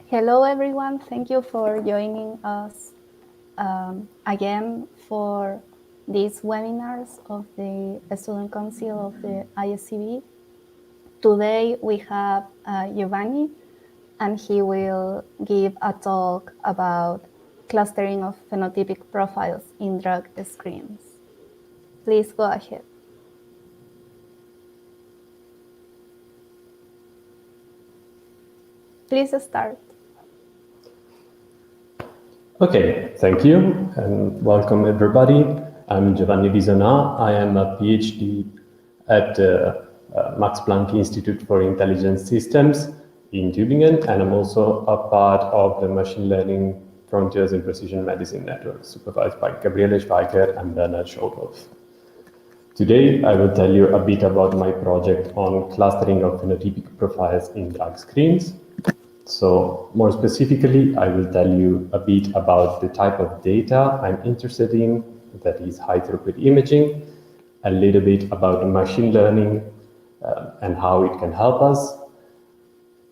Hello, everyone. Thank you for joining us again for these webinars of the Student Council of the ISCB. Today we have Giovanni, and he will give a talk about clustering of phenotypic profiles in drug screens. Please go ahead. Please start. Okay, thank you, and welcome everybody. I'm Giovanni Visona. I am a PhD at the Max Planck Institute for Intelligent Systems in Tübingen, and I'm also a part of the Machine Learning Frontiers in Precision Medicine Network, supervised by Gabriele Schweiker and Bernhard Scholdhoff. Today, I will tell you a bit about my project on clustering of phenotypic profiles in drug screens. So more specifically, I will tell you a bit about the type of data I'm interested in, that is high throughput imaging, a little bit about machine learning and how it can help us,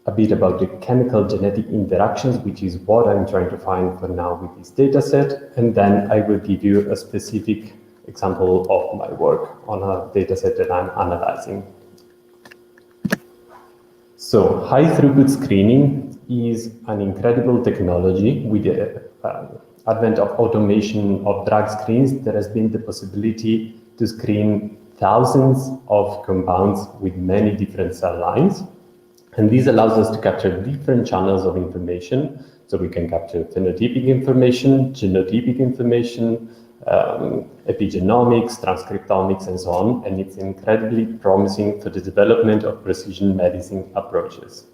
a bit about the chemical genetic interactions, which is what I'm trying to find for now with this data set, and then I will give you a specific example of my work on a data set that I'm analyzing. So high throughput screening is an incredible technology. With the advent of automation of drug screens, there has been the possibility to screen thousands of compounds with many different cell lines. And this allows us to capture different channels of information. So we can capture phenotypic information, genotypic information, epigenomics, transcriptomics, and so on, and it's incredibly promising for the development of precision medicine approaches.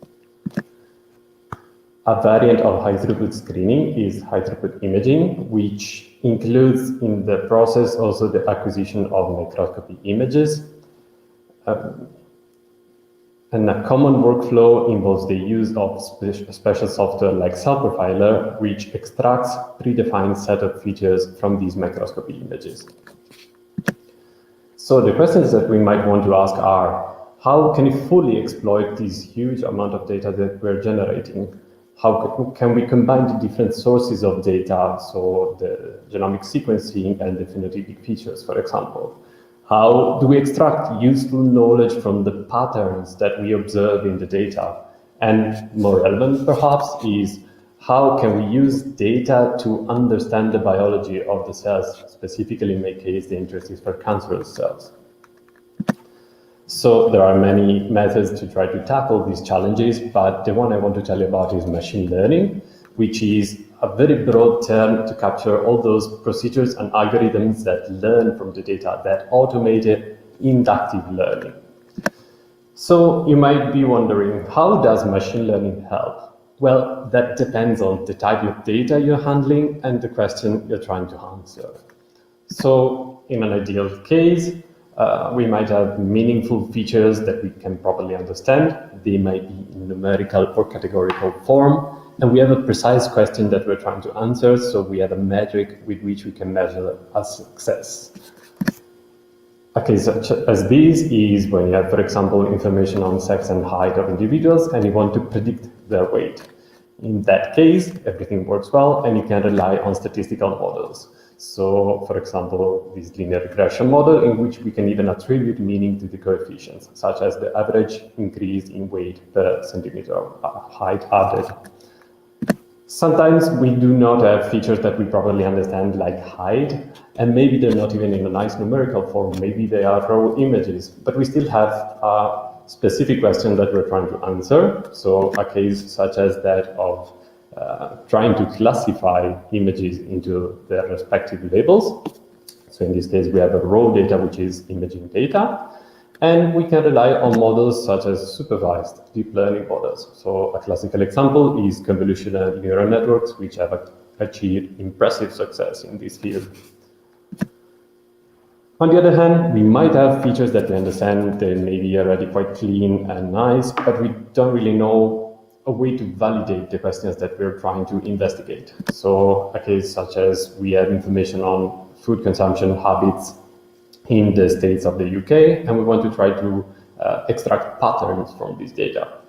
A variant of high-throughput screening is high-throughput imaging, which includes in the process also the acquisition of microscopy images. And a common workflow involves the use of special software like CellProfiler, which extracts predefined set of features from these microscopy images. So the questions that we might want to ask are, how can we fully exploit this huge amount of data that we're generating? How can we combine the different sources of data, so the genomic sequencing and the phenotypic features, for example? How do we extract useful knowledge from the patterns that we observe in the data? And more relevant, perhaps, is how can we use data to understand the biology of the cells? Specifically, in my case, the interest is for cancerous cells. So there are many methods to try to tackle these challenges, but the one I want to tell you about is machine learning, which is a very broad term to capture all those procedures and algorithms that learn from the data, that automated inductive learning. So you might be wondering, how does machine learning help? Well, that depends on the type of data you're handling and the question you're trying to answer. So in an ideal case, we might have meaningful features that we can properly understand. They might be in numerical or categorical form. And we have a precise question that we're trying to answer, so we have a metric with which we can measure a success. A case such as this is when you have, for example, information on sex and height of individuals, and you want to predict their weight. In that case, everything works well, and you can rely on statistical models. So, for example, this linear regression model, in which we can even attribute meaning to the coefficients, such as the average increase in weight per centimeter of height added. Sometimes we do not have features that we properly understand, like height, and maybe they're not even in a nice numerical form. Maybe they are raw images, but we still have a specific question that we're trying to answer. So a case such as that of trying to classify images into their respective labels. So in this case, we have a raw data, which is imaging data. And we can rely on models such as supervised deep learning models. So a classical example is convolutional neural networks, which have achieved impressive success in this field. On the other hand, we might have features that we understand, they may be already quite clean and nice, but we don't really know a way to validate the questions that we're trying to investigate. So a case such as we have information on food consumption habits in the states of the UK, and we want to try to extract patterns from this data.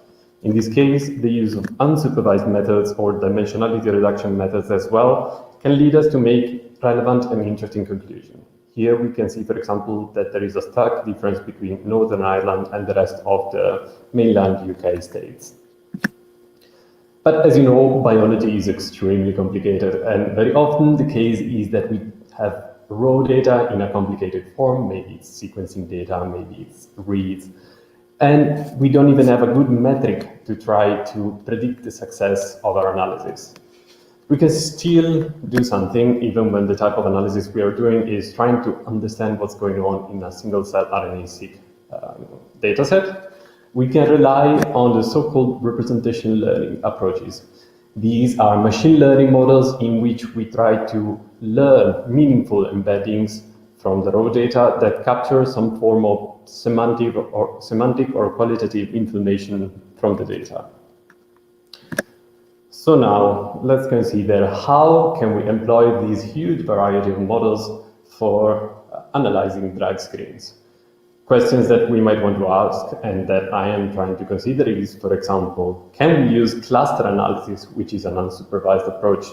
In this case, the use of unsupervised methods or dimensionality reduction methods as well can lead us to make relevant and interesting conclusions. Here we can see, for example, that there is a stark difference between Northern Ireland and the rest of the mainland UK states. But as you know, biology is extremely complicated, and very often the case is that we have raw data in a complicated form. Maybe it's sequencing data, maybe it's reads, and we don't even have a good metric to try to predict the success of our analysis. We can still do something even when the type of analysis we are doing is trying to understand what's going on in a single-cell RNA-seq dataset. We can rely on the so-called representational learning approaches. These are machine learning models in which we try to learn meaningful embeddings from the raw data that capture some form of semantic or qualitative information from the data. So now let's consider how can we employ these huge variety of models for analyzing drug screens. Questions that we might want to ask and that I am trying to consider is, for example, can we use cluster analysis, which is an unsupervised approach,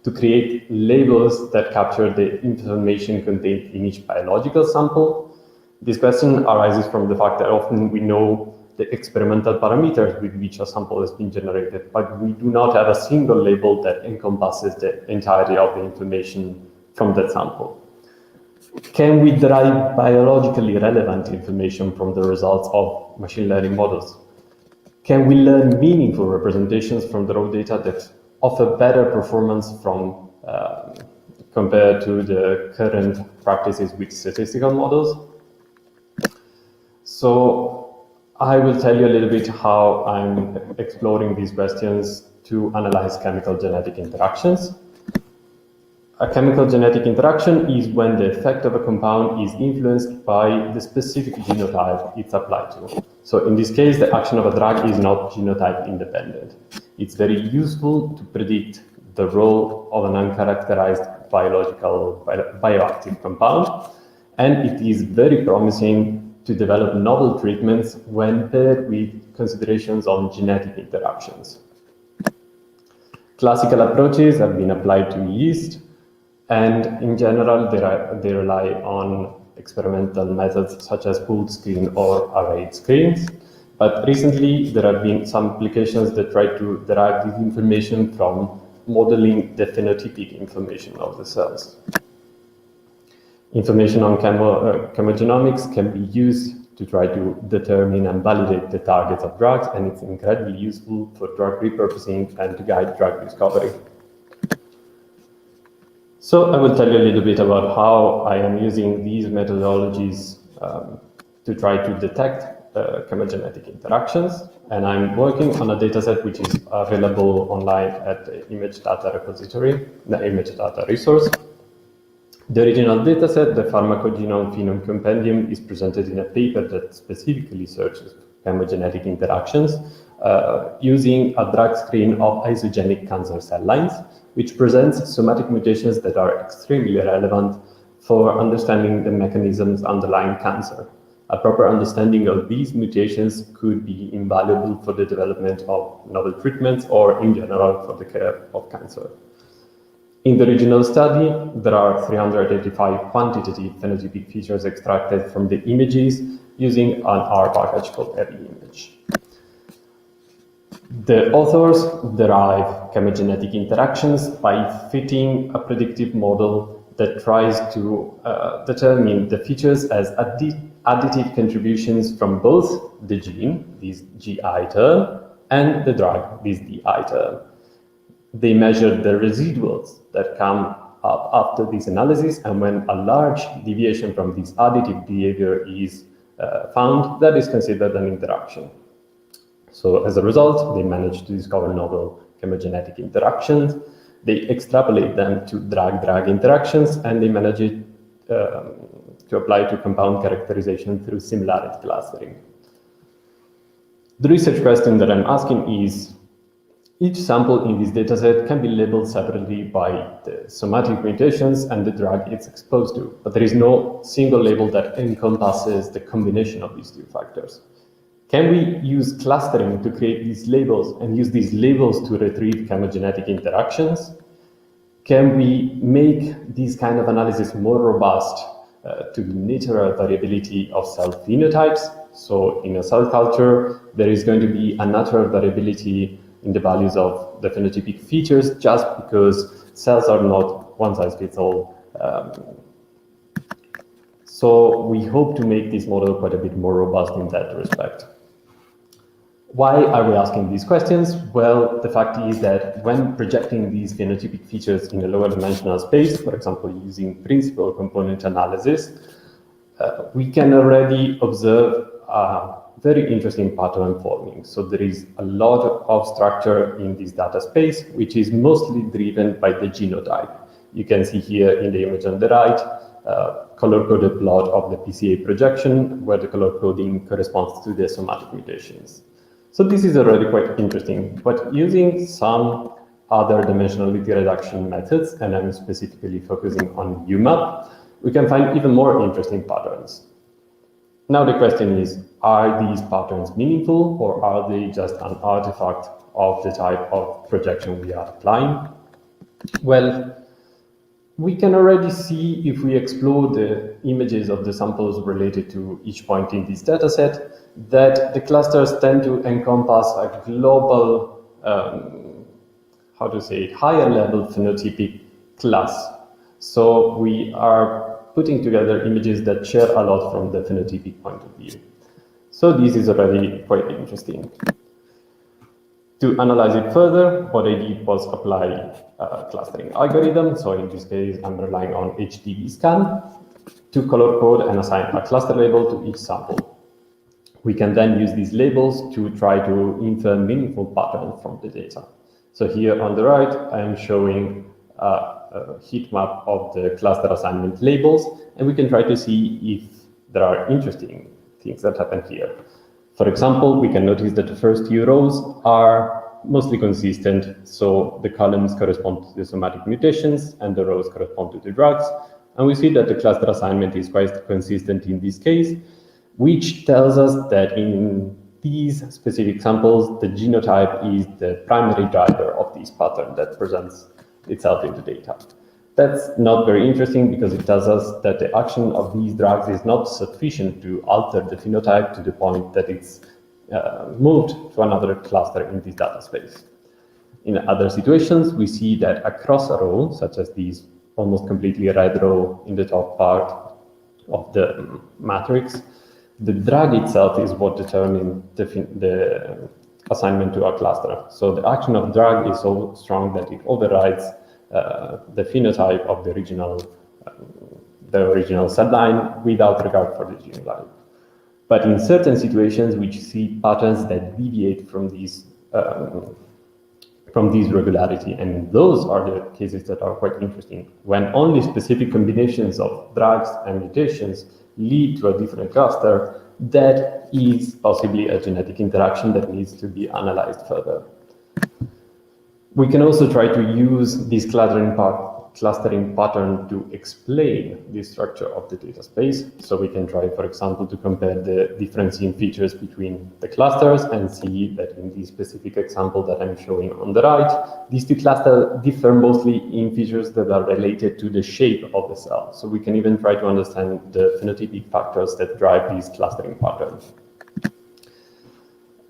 to create labels that capture the information contained in each biological sample? This question arises from the fact that often we know the experimental parameters with which a sample has been generated, but we do not have a single label that encompasses the entirety of the information from that sample. Can we derive biologically relevant information from the results of machine learning models? Can we learn meaningful representations from the raw data that offer better performance from compared to the current practices with statistical models? So I will tell you a little bit how I'm exploring these questions to analyze chemical genetic interactions. A chemical genetic interaction is when the effect of a compound is influenced by the specific genotype it's applied to. So in this case, the action of a drug is not genotype independent. It's very useful to predict the role of an uncharacterized bioactive compound, and it is very promising to develop novel treatments when paired with considerations on genetic interactions. Classical approaches have been applied to yeast, and in general, they rely on experimental methods such as pooled screen or arrayed screens. But recently, there have been some applications that try to derive this information from modeling the phenotypic information of the cells. Information on chemogenomics can be used to try to determine and validate the targets of drugs, and it's incredibly useful for drug repurposing and to guide drug discovery. So I will tell you a little bit about how I am using these methodologies to try to detect chemogenetic interactions. And I'm working on a dataset which is available online at the image data repository, the image data resource. The original dataset, the Pharmacogenetic Phenome Compendium, is presented in a paper that specifically searches chemogenetic interactions using a drug screen of isogenic cancer cell lines, which presents somatic mutations that are extremely relevant for understanding the mechanisms underlying cancer. A proper understanding of these mutations could be invaluable for the development of novel treatments or in general for the care of cancer. In the original study, there are 385 quantitative phenotypic features extracted from the images using an R package called EpiImage. The authors derive chemogenetic interactions by fitting a predictive model that tries to determine the features as additive contributions from both the gene, this GI term, and the drug, this DI term. They measure the residuals that come up after this analysis, and when a large deviation from this additive behavior is found, that is considered an interaction. So as a result, they manage to discover novel chemogenetic interactions. They extrapolate them to drug-drug interactions, and they manage it to apply to compound characterization through similarity clustering. The research question that I'm asking is, each sample in this dataset can be labeled separately by the somatic mutations and the drug it's exposed to, but there is no single label that encompasses the combination of these two factors. Can we use clustering to create these labels and use these labels to retrieve chemogenetic interactions? Can we make these kind of analysis more robust to the natural variability of cell phenotypes? So in a cell culture, there is going to be a natural variability in the values of the phenotypic features just because cells are not one size fits all. So we hope to make this model quite a bit more robust in that respect. Why are we asking these questions? Well, the fact is that when projecting these phenotypic features in a lower dimensional space, for example, using principal component analysis, we can already observe a very interesting pattern forming. So there is a lot of structure in this data space, which is mostly driven by the genotype. You can see here in the image on the right, color-coded plot of the PCA projection, where the color coding corresponds to the somatic mutations. So this is already quite interesting, but using some other dimensionality reduction methods, and I'm specifically focusing on UMAP, we can find even more interesting patterns. Now the question is, are these patterns meaningful, or are they just an artifact of the type of projection we are applying? Well, we can already see, if we explore the images of the samples related to each point in this dataset, that the clusters tend to encompass a global, higher level phenotypic class. So we are putting together images that share a lot from the phenotypic point of view. So this is already quite interesting. To analyze it further, what I did was apply a clustering algorithm. So in this case, I'm relying on HDB-scan to color code and assign a cluster label to each sample. We can then use these labels to try to infer meaningful patterns from the data. So here on the right, I'm showing a heat map of the cluster assignment labels, and we can try to see if there are interesting things that happen here. For example, we can notice that the first few rows are mostly consistent. So the columns correspond to the somatic mutations and the rows correspond to the drugs. And we see that the cluster assignment is quite consistent in this case, which tells us that in these specific samples, the genotype is the primary driver of this pattern that presents itself in the data. That's not very interesting because it tells us that the action of these drugs is not sufficient to alter the phenotype to the point that it's moved to another cluster in this data space. In other situations, we see that across a row, such as this almost completely red row in the top part of the matrix, the drug itself is what determines the assignment to a cluster. So the action of drug is so strong that it overrides the phenotype of the original cell line without regard for the genotype. But in certain situations, we see patterns that deviate from these regularity, and those are the cases that are quite interesting. When only specific combinations of drugs and mutations lead to a different cluster, that is possibly a genetic interaction that needs to be analyzed further. We can also try to use this clustering pattern to explain the structure of the data space. So we can try, for example, to compare the differentiating features between the clusters and see that in this specific example that I'm showing on the right, these two clusters differ mostly in features that are related to the shape of the cell. So we can even try to understand the phenotypic factors that drive these clustering patterns.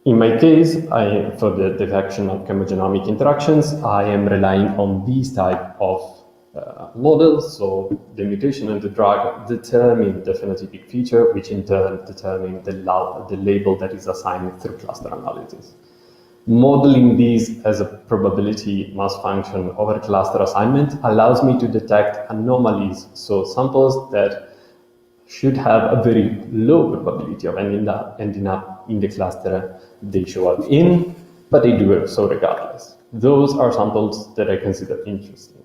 In my case, for the detection of chemogenomic interactions, I am relying on these type of models. So the mutation and the drug determine the phenotypic feature, which in turn determine the label that is assigned through cluster analysis. Modeling these as a probability mass function over cluster assignment allows me to detect anomalies, so samples that should have a very low probability of ending up in the cluster they show up in, but they do so regardless. Those are samples that I consider interesting.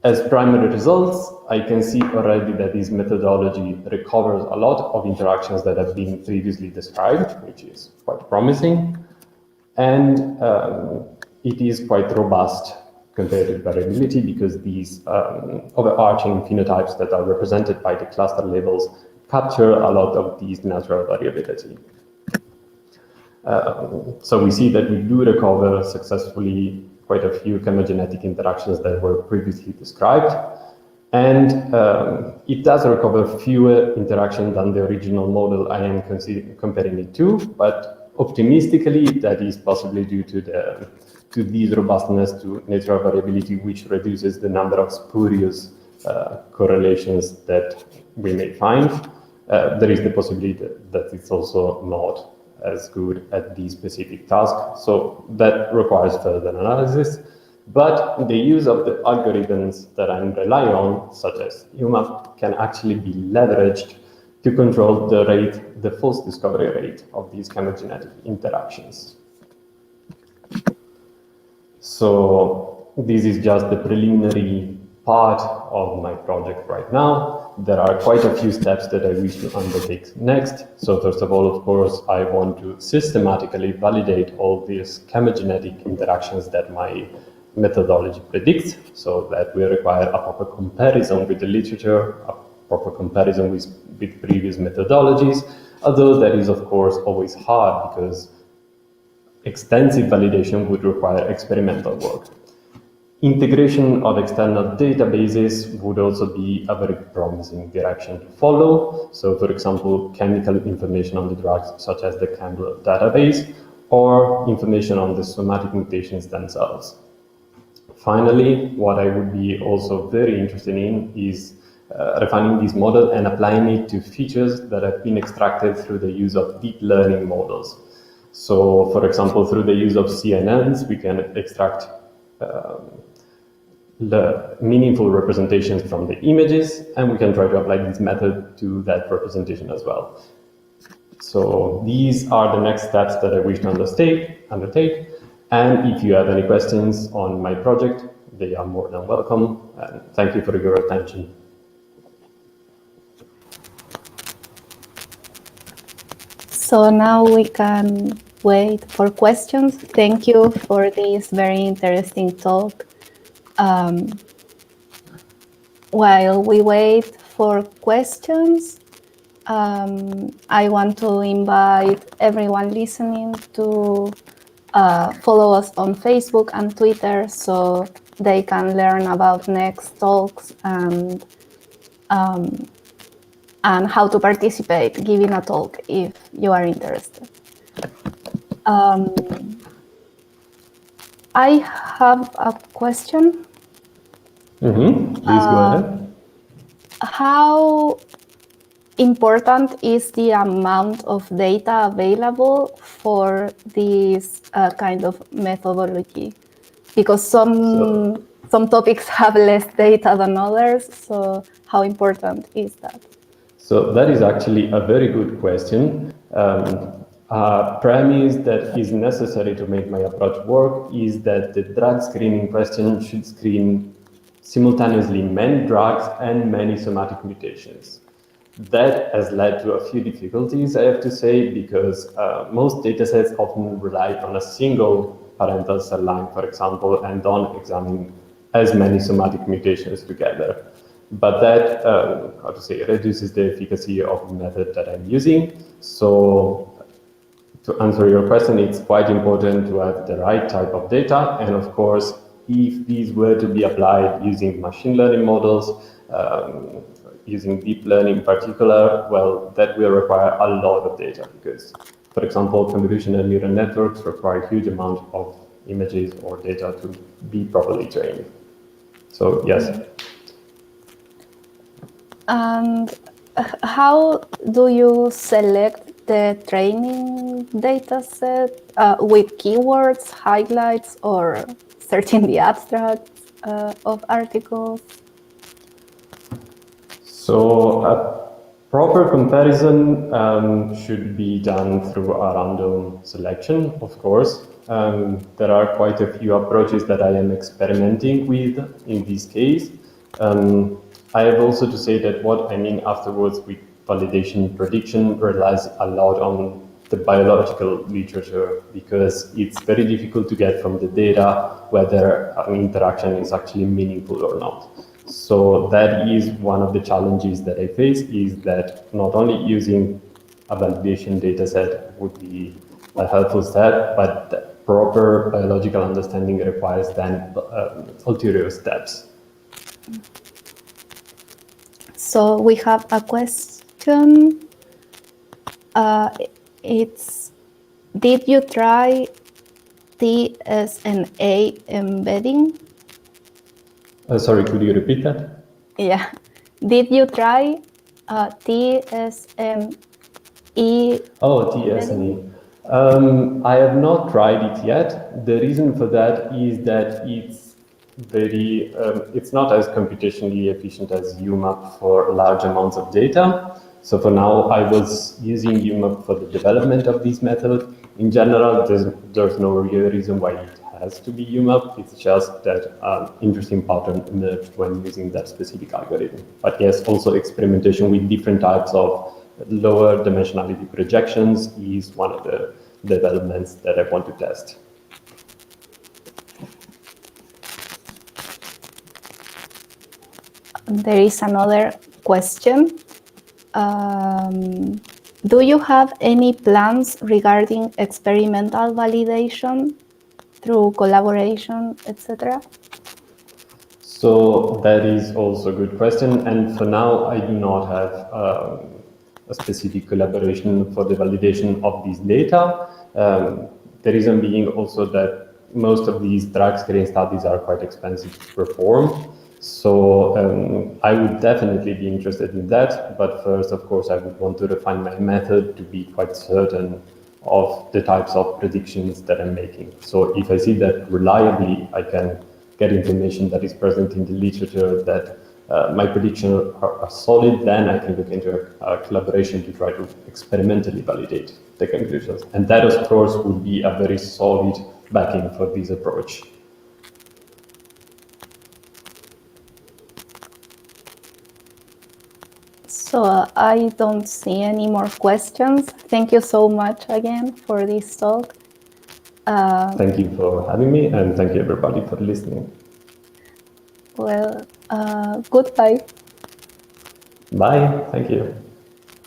As primary results, I can see already that this methodology recovers a lot of interactions that have been previously described, which is quite promising, and it is quite robust compared to variability because these overarching phenotypes that are represented by the cluster labels capture a lot of these natural variability. So we see that we do recover successfully quite a few chemogenetic interactions that were previously described. And it does recover fewer interactions than the original model I am comparing it to, but optimistically, that is possibly due to this robustness to natural variability, which reduces the number of spurious correlations that we may find. There is the possibility that it's also not as good at this specific task, so that requires further analysis. But the use of the algorithms that I'm relying on, such as UMAP, can actually be leveraged to control the false discovery rate of these chemogenetic interactions. So this is just the preliminary part of my project right now. There are quite a few steps that I wish to undertake next. So first of all, of course, I want to systematically validate all these chemogenetic interactions that my methodology predicts, so that we require a proper comparison with the literature, a proper comparison with previous methodologies, although that is, of course, always hard because extensive validation would require experimental work. Integration of external databases would also be a very promising direction to follow. So, for example, chemical information on the drugs, such as the Campbell database, or information on the somatic mutations themselves. Finally, what I would be also very interested in is refining this model and applying it to features that have been extracted through the use of deep learning models. So, for example, through the use of CNNs, we can extract the meaningful representations from the images, and we can try to apply this method to that representation as well. So these are the next steps that I wish to undertake. And if you have any questions on my project, they are more than welcome. And thank you for your attention. So now we can wait for questions. Thank you for this very interesting talk. While we wait for questions, I want to invite everyone listening to follow us on Facebook and Twitter so they can learn about next talks and how to participate giving a talk if you are interested. I have a question. Please go ahead. How important is the amount of data available for this kind of methodology? Because some topics have less data than others, so how important is that? So that is actually a very good question. A premise that is necessary to make my approach work is that the drug screening question should screen simultaneously many drugs and many somatic mutations. That has led to a few difficulties, I have to say, because most datasets often rely on a single parental cell line, for example, and don't examine as many somatic mutations together. But that, reduces the efficacy of the method that I'm using. So to answer your question, it's quite important to have the right type of data. And of course, if these were to be applied using machine learning models, using deep learning in particular, well, that will require a lot of data because, for example, convolutional neural networks require a huge amount of images or data to be properly trained. So, yes. And how do you select the training data set with keywords, highlights, or searching the abstracts of articles? So a proper comparison should be done through a random selection, of course. There are quite a few approaches that I am experimenting with in this case. I have also to say that what I mean afterwards with validation prediction relies a lot on the biological literature because it's very difficult to get from the data whether an interaction is actually meaningful or not. So that is one of the challenges that I face, is that not only using a validation data set would be a helpful step, but proper biological understanding requires then ulterior steps. So we have a question. It's, did you try TSNA embedding? Sorry, could you repeat that? Yeah. Did you try TSNE? Oh, TSNE. I have not tried it yet. The reason for that is that it's not as computationally efficient as UMAP for large amounts of data. So for now, I was using UMAP for the development of this method. In general, there's no real reason why it has to be UMAP. It's just that interesting pattern emerged when using that specific algorithm. But yes, also experimentation with different types of lower dimensionality projections is one of the developments that I want to test. There is another question. Do you have any plans regarding experimental validation through collaboration, etc.? So that is also a good question. And for now, I do not have a specific collaboration for the validation of this data. The reason being also that most of these drug screen studies are quite expensive to perform. So I would definitely be interested in that. But first, of course, I would want to refine my method to be quite certain of the types of predictions that I'm making. So if I see that reliably, I can get information that is present in the literature that my predictions are solid, then I can look into a collaboration to try to experimentally validate the conclusions. And that, of course, would be a very solid backing for this approach. So I don't see any more questions. Thank you so much again for this talk. Thank you for having me, and thank you everybody for listening. Well, goodbye. Bye. Thank you.